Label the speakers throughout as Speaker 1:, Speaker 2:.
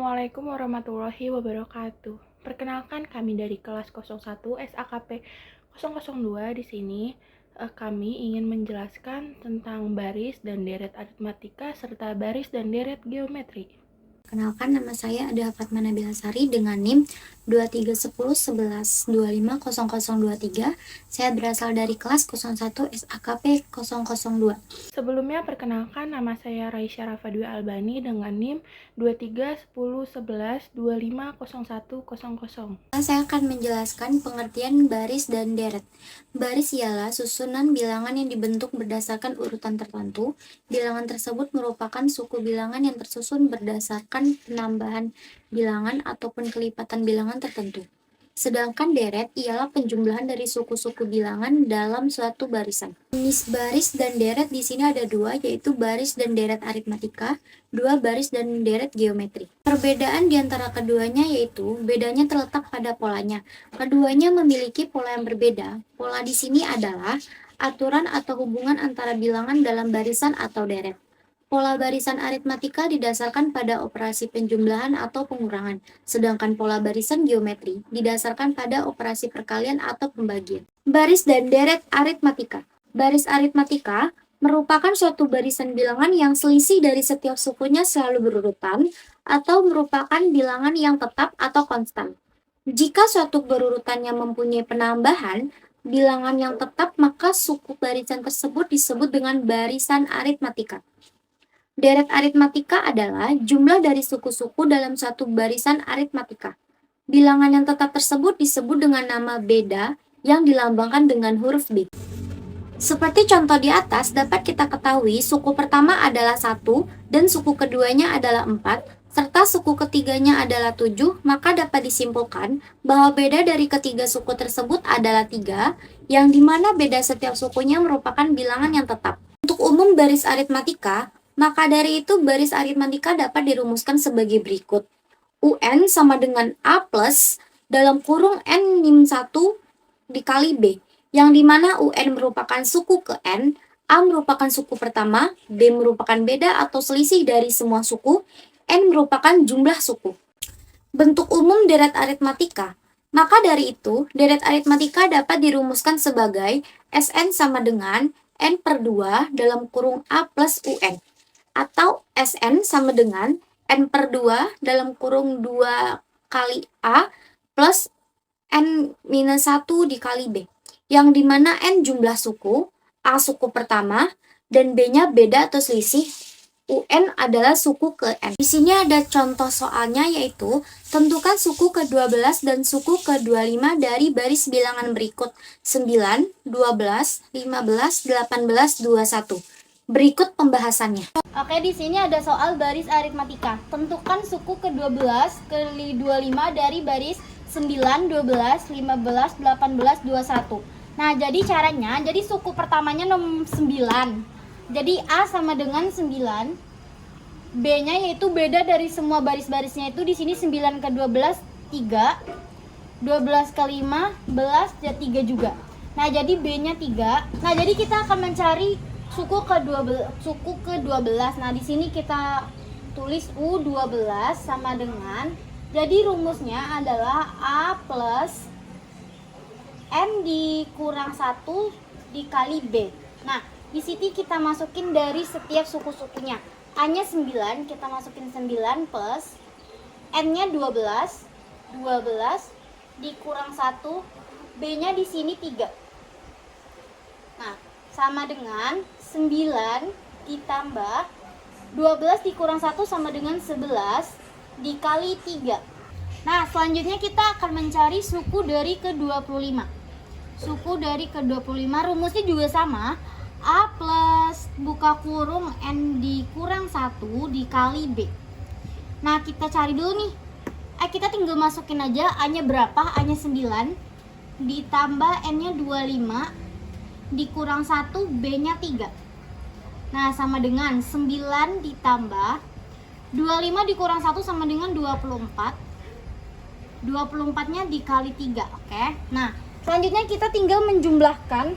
Speaker 1: Assalamualaikum warahmatullahi wabarakatuh. Perkenalkan kami dari kelas 01 SAKP 002. Di sini kami ingin menjelaskan tentang baris dan deret aritmatika serta baris dan deret geometri.
Speaker 2: Kenalkan, nama saya adalah Fatma Nabila Sari dengan NIM 231011250023. Saya berasal dari kelas 01 SAKP 002.
Speaker 1: Sebelumnya perkenalkan, nama saya Raisya Rafadwi Albani dengan NIM 231011250100.
Speaker 2: Saya akan menjelaskan pengertian baris dan deret. Baris ialah susunan bilangan yang dibentuk berdasarkan urutan tertentu. Bilangan tersebut merupakan suku bilangan yang tersusun berdasarkan penambahan bilangan ataupun kelipatan bilangan tertentu. Sedangkan deret ialah penjumlahan dari suku-suku bilangan dalam suatu barisan. Jenis baris dan deret di sini ada dua, yaitu baris dan deret aritmatika, dua baris dan deret geometri. Perbedaan di antara keduanya yaitu bedanya terletak pada polanya. Keduanya memiliki pola yang berbeda. Pola di sini adalah aturan atau hubungan antara bilangan dalam barisan atau deret. Pola barisan aritmatika didasarkan pada operasi penjumlahan atau pengurangan, sedangkan pola barisan geometri didasarkan pada operasi perkalian atau pembagian. Baris dan deret aritmatika. Baris aritmatika merupakan suatu barisan bilangan yang selisih dari setiap sukunya selalu berurutan atau merupakan bilangan yang tetap atau konstan. Jika suatu berurutannya mempunyai penambahan bilangan yang tetap, maka suku barisan tersebut disebut dengan barisan aritmatika. Deret aritmatika adalah jumlah dari suku-suku dalam suatu barisan aritmatika. Bilangan yang tetap tersebut disebut dengan nama beda yang dilambangkan dengan huruf B. Seperti contoh di atas, dapat kita ketahui suku pertama adalah 1 dan suku keduanya adalah 4, serta suku ketiganya adalah 7, maka dapat disimpulkan bahwa beda dari ketiga suku tersebut adalah 3, yang dimana beda setiap sukunya merupakan bilangan yang tetap. Untuk umum baris aritmatika, maka dari itu baris aritmatika dapat dirumuskan sebagai berikut. UN sama dengan A plus dalam kurung N-1 dikali B, yang dimana UN merupakan suku ke N, A merupakan suku pertama, B merupakan beda atau selisih dari semua suku, N merupakan jumlah suku. Bentuk umum deret aritmatika. Maka dari itu, deret aritmatika dapat dirumuskan sebagai SN sama dengan N per 2 dalam kurung A plus UN. Atau SN sama dengan N per 2 dalam kurung 2 kali A plus N minus 1 dikali B, yang dimana N jumlah suku, A suku pertama, dan B-nya beda atau selisih, UN adalah suku ke N. Di sini ada contoh soalnya, yaitu tentukan suku ke-12 dan suku ke-25 dari baris bilangan berikut 9, 12, 15, 18, 21. Berikut pembahasannya.
Speaker 3: Oke, di sini ada soal baris aritmatika. Tentukan suku ke-12, ke-25 dari baris 9, 12, 15, 18, 21. Nah, jadi caranya, jadi suku pertamanya nomor 9. Jadi A sama dengan 9. B-nya yaitu beda dari semua baris-barisnya, itu di sini 9 ke 12 3, 12 ke 15 ya 3 juga. Nah, jadi B-nya 3. Nah, jadi kita akan mencari suku ke-12. Nah, di sini kita tulis U12 sama dengan, jadi rumusnya adalah A plus N dikurang 1 dikali B. Nah, di sini kita masukin dari setiap suku-sukunya. A-nya 9, kita masukin 9 plus N-nya 12 dikurang 1, B-nya di sini 3. Nah, sama dengan 9 ditambah 12 dikurang 1 sama dengan 11 dikali 3. Nah, selanjutnya kita akan mencari suku dari ke-25. Suku dari ke-25 rumusnya juga sama. A plus buka kurung N dikurang 1 dikali B. Nah, kita cari dulu nih. Kita tinggal masukin aja A-nya berapa? A-nya 9 ditambah N-nya 25 dikurang 1, B-nya 3. Nah, sama dengan 9 ditambah 25 dikurang 1 sama dengan 24. 24-nya dikali 3, oke? Nah, selanjutnya kita tinggal menjumlahkan.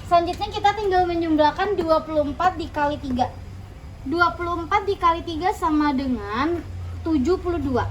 Speaker 3: 24 dikali 3. 24 dikali 3 sama dengan 72.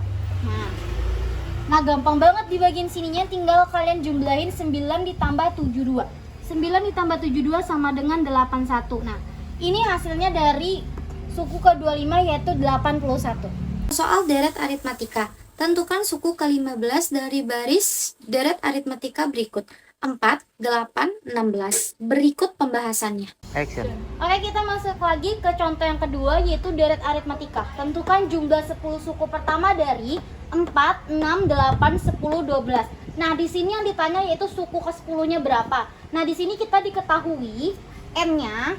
Speaker 3: Nah, gampang banget di bagian sininya, tinggal kalian jumlahin 9 ditambah 72. 9 ditambah 72 sama dengan 81. Nah, ini hasilnya dari suku ke-25 yaitu 81.
Speaker 2: Soal deret aritmatika. Tentukan suku ke-15 dari baris deret aritmatika berikut. 4, 8, 16. Berikut pembahasannya.
Speaker 4: Action.
Speaker 3: Oke, kita masuk lagi ke contoh yang kedua yaitu deret aritmatika. Tentukan jumlah 10 suku pertama dari 4, 6, 8, 10, 12. Nah, di sini yang ditanya yaitu suku ke-10-nya berapa. Nah, di sini kita diketahui N-nya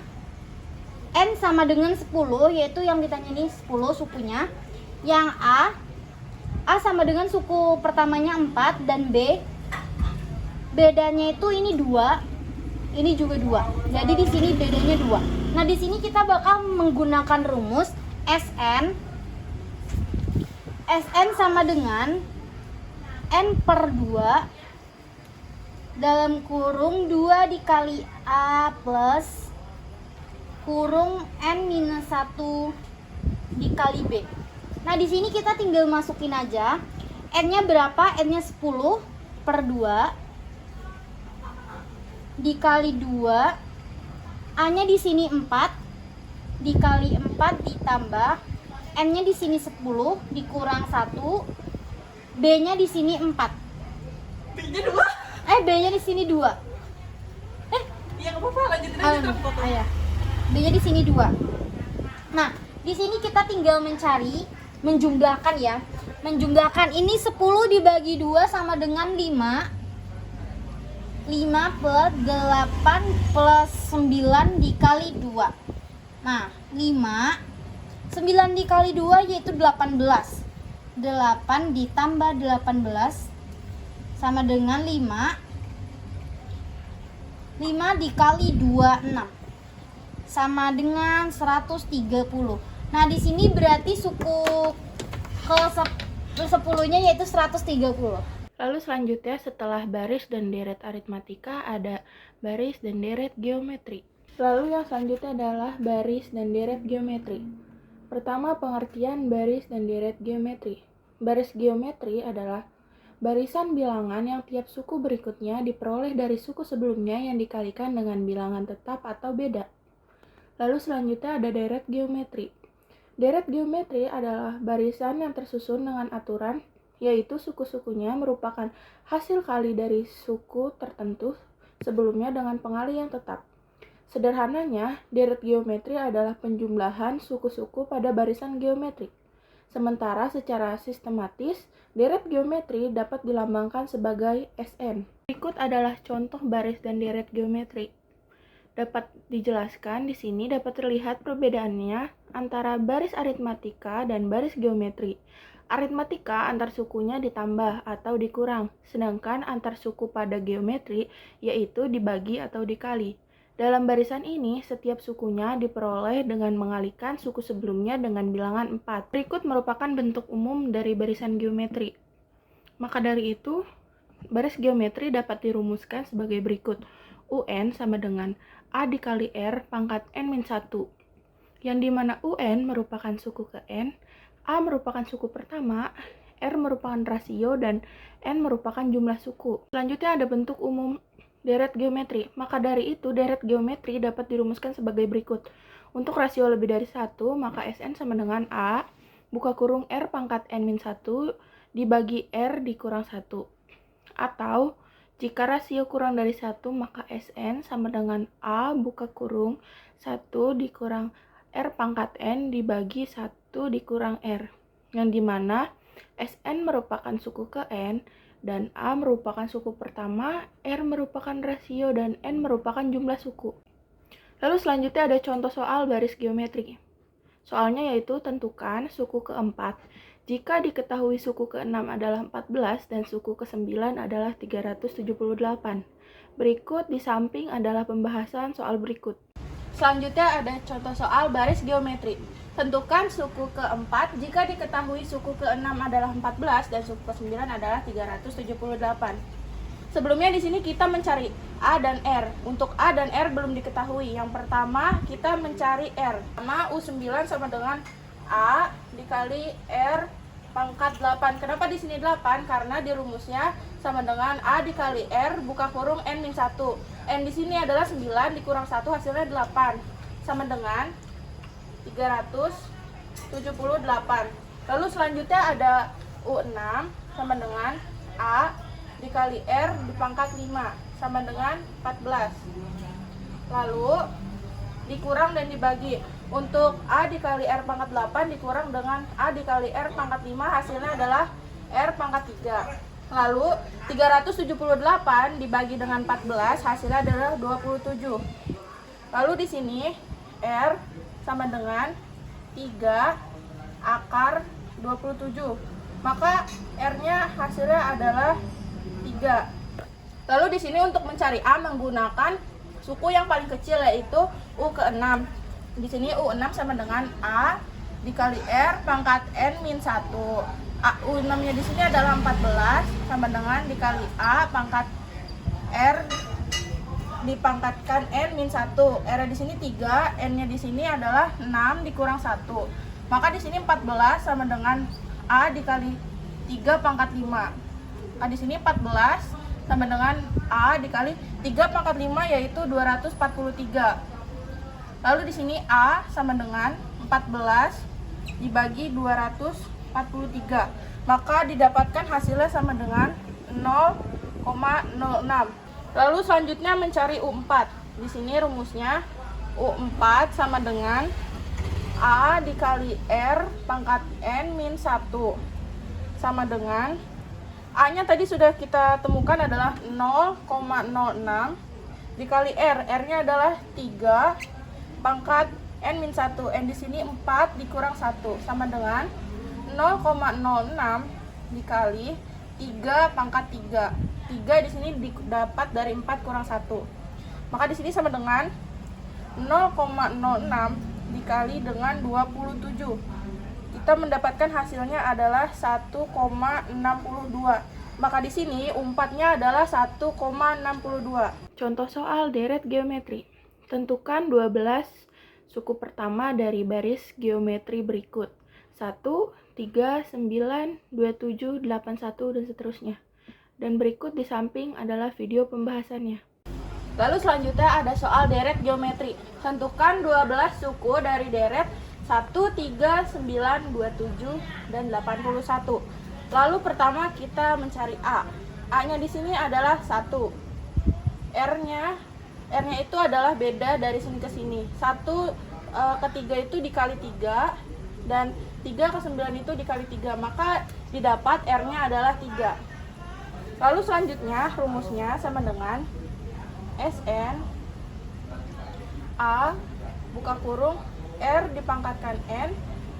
Speaker 3: N sama dengan 10, yaitu yang ditanya ini 10 sukunya. Yang A sama dengan suku pertamanya 4 dan B bedanya itu ini 2, ini juga 2. Jadi di sini bedanya 2. Nah, di sini kita bakal menggunakan rumus SN sama dengan N per 2 dalam kurung 2 dikali A plus kurung N minus 1 dikali B. Nah, di sini kita tinggal masukin aja N-nya berapa? N-nya 10 per 2 dikali 2, A-nya di sini 4 dikali 4 ditambah N-nya di sini 10 dikurang 1, B-nya di sini 4.
Speaker 1: B-nya 2.
Speaker 3: B-nya di sini 2.
Speaker 1: Iya, enggak apa-apa, lanjutin aja foto.
Speaker 3: B-nya di sini 2. Nah, di sini kita tinggal menjumlahkan ya. Menjumlahkan ini 10 dibagi 2 sama dengan 5. 5 plus 8 plus 9 dikali 2. Nah, 9 dikali 2 yaitu 18. 8 ditambah 18 sama dengan 5. 5 dikali 2, 6. Sama dengan 130. Nah, di sini berarti suku ke-10-nya yaitu 130.
Speaker 1: Lalu selanjutnya setelah baris dan deret aritmatika ada baris dan deret geometri. Lalu yang selanjutnya adalah baris dan deret geometri. Pertama, pengertian baris dan deret geometri. Baris geometri adalah barisan bilangan yang tiap suku berikutnya diperoleh dari suku sebelumnya yang dikalikan dengan bilangan tetap atau beda. Lalu selanjutnya ada deret geometri. Deret geometri adalah barisan yang tersusun dengan aturan, yaitu suku-sukunya merupakan hasil kali dari suku tertentu sebelumnya dengan pengali yang tetap. Sederhananya, deret geometri adalah penjumlahan suku-suku pada barisan geometrik. Sementara secara sistematis, deret geometri dapat dilambangkan sebagai SN. Berikut adalah contoh baris dan deret geometri. Dapat dijelaskan di sini dapat terlihat perbedaannya antara baris aritmatika dan baris geometri. Aritmatika antar sukunya ditambah atau dikurang, sedangkan antar suku pada geometri yaitu dibagi atau dikali. Dalam barisan ini, setiap sukunya diperoleh dengan mengalikan suku sebelumnya dengan bilangan 4. Berikut merupakan bentuk umum dari barisan geometri. Maka dari itu, baris geometri dapat dirumuskan sebagai berikut. UN sama dengan A dikali R pangkat N-1, yang dimana UN merupakan suku ke N, A merupakan suku pertama, R merupakan rasio, dan N merupakan jumlah suku. Selanjutnya ada bentuk umum deret geometri. Maka dari itu, deret geometri dapat dirumuskan sebagai berikut. Untuk rasio lebih dari 1, maka SN sama dengan A, buka kurung R pangkat N-1, dibagi R dikurang 1. Atau, jika rasio kurang dari 1, maka SN sama dengan A, buka kurung 1 dikurang R pangkat N dibagi 1 dikurang R, yang dimana SN merupakan suku ke N dan A merupakan suku pertama, R merupakan rasio, dan N merupakan jumlah suku. Lalu selanjutnya ada contoh soal baris geometri. Soalnya yaitu tentukan suku keempat jika diketahui suku ke-6 adalah 14 dan suku ke-9 adalah 378. Berikut di samping adalah pembahasan soal berikut. Selanjutnya ada contoh soal baris geometri. Tentukan suku ke-4 jika diketahui suku ke-6 adalah 14 dan suku ke-9 adalah 378. Sebelumnya di sini kita mencari A dan R. Untuk A dan R belum diketahui. Yang pertama kita mencari R. Pertama U9 sama dengan A dikali R pangkat 8. Kenapa di sini 8? Karena di rumusnya sama dengan A dikali R buka kurung N min 1. N di sini adalah 9 dikurang 1 hasilnya 8. Sama dengan 378. Lalu selanjutnya ada U6 sama dengan A dikali R dipangkat 5 sama dengan 14. Lalu dikurang dan dibagi. Untuk A dikali R pangkat 8 dikurang dengan A dikali R pangkat 5 hasilnya adalah R pangkat 3. Lalu 378 dibagi dengan 14 hasilnya adalah 27. Lalu di sini R sama dengan 3 akar 27. Maka R-nya hasilnya adalah 3. Lalu di sini untuk mencari A menggunakan suku yang paling kecil yaitu U ke-6. Di sini U6 sama dengan A dikali R pangkat N min 1. U6-nya di sini adalah 14 sama dengan dikali A pangkat R dipangkatkan N min 1. R-nya di sini 3, N-nya di sini adalah 6 dikurang 1. Maka di sini 14 sama dengan A dikali 3 pangkat 5. Maka di sini 14 sama dengan A dikali 3 pangkat 5 yaitu 243. Lalu di sini A sama dengan 14 dibagi 243. Maka didapatkan hasilnya sama dengan 0,06. Lalu selanjutnya mencari U4. Di sini rumusnya U4 sama dengan A dikali R pangkat N min 1 sama dengan A-nya tadi sudah kita temukan adalah 0,06 dikali R. R-nya adalah 3 pangkat N min 1. N di sini 4 dikurang 1 sama dengan 0,06 dikali 3 pangkat 3. 3 di sini didapat dari 4 kurang 1. Maka di sini sama dengan 0,06 dikali dengan 27. Kita mendapatkan hasilnya adalah 1,62. Maka di sini U4-nya adalah 1,62.
Speaker 2: Contoh soal deret geometri. Tentukan 12 suku pertama dari baris geometri berikut. 1, 3, 9, 27, 81, dan seterusnya. Dan berikut di samping adalah video pembahasannya.
Speaker 1: Lalu selanjutnya ada soal deret geometri. Tentukan 12 suku dari deret 1, 3, 9, 27, dan 81. Lalu pertama kita mencari A. A-nya di sini adalah 1. R-nya itu adalah beda dari sini ke sini. 1 ke 3 itu dikali 3 dan 3 ke 9 itu dikali 3. Maka didapat R-nya adalah 3. Lalu selanjutnya rumusnya sama dengan Sn A buka kurung R dipangkatkan N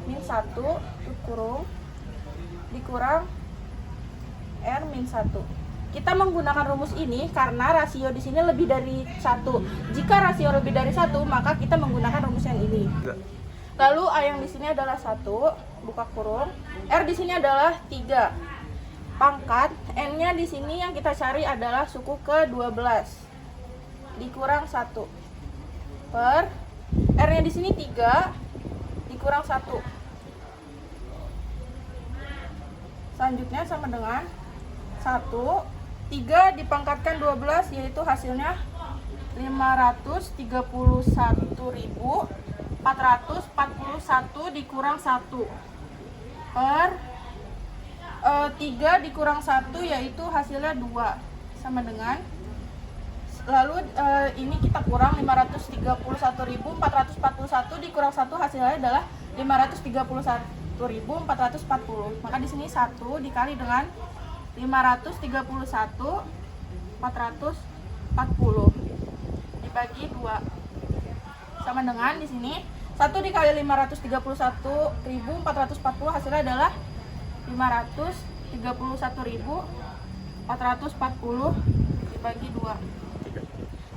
Speaker 1: min 1 tutup kurung dikurang R min 1. Kita menggunakan rumus ini karena rasio di sini lebih dari 1. Jika rasio lebih dari 1, maka kita menggunakan rumus yang ini. Lalu A yang di sini adalah 1, buka kurung. R di sini adalah 3. Pangkat N-nya di sini yang kita cari adalah suku ke-12. Dikurang 1. Per R-nya di sini 3 dikurang 1. Selanjutnya sama dengan 1 3 dipangkatkan 12 yaitu hasilnya 531.441 dikurang 1 per 3 dikurang 1 yaitu hasilnya 2 sama dengan lalu ini kita kurang 531.441 dikurang 1 hasilnya adalah 531.440. Maka di sini 1 dikali dengan 531.440 dibagi 2 sama dengan di sini 1 dikali 531.440 hasilnya adalah 531.440 dibagi 2.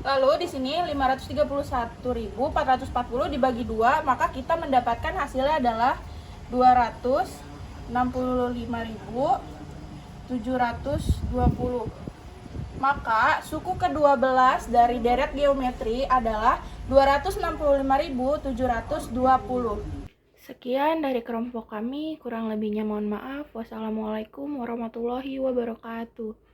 Speaker 1: Lalu di sini 531.440 dibagi 2, maka kita mendapatkan hasilnya adalah 265.720. Maka suku ke-12 dari deret geometri adalah 265.720. Sekian dari kelompok kami, kurang lebihnya mohon maaf. Wassalamualaikum warahmatullahi wabarakatuh.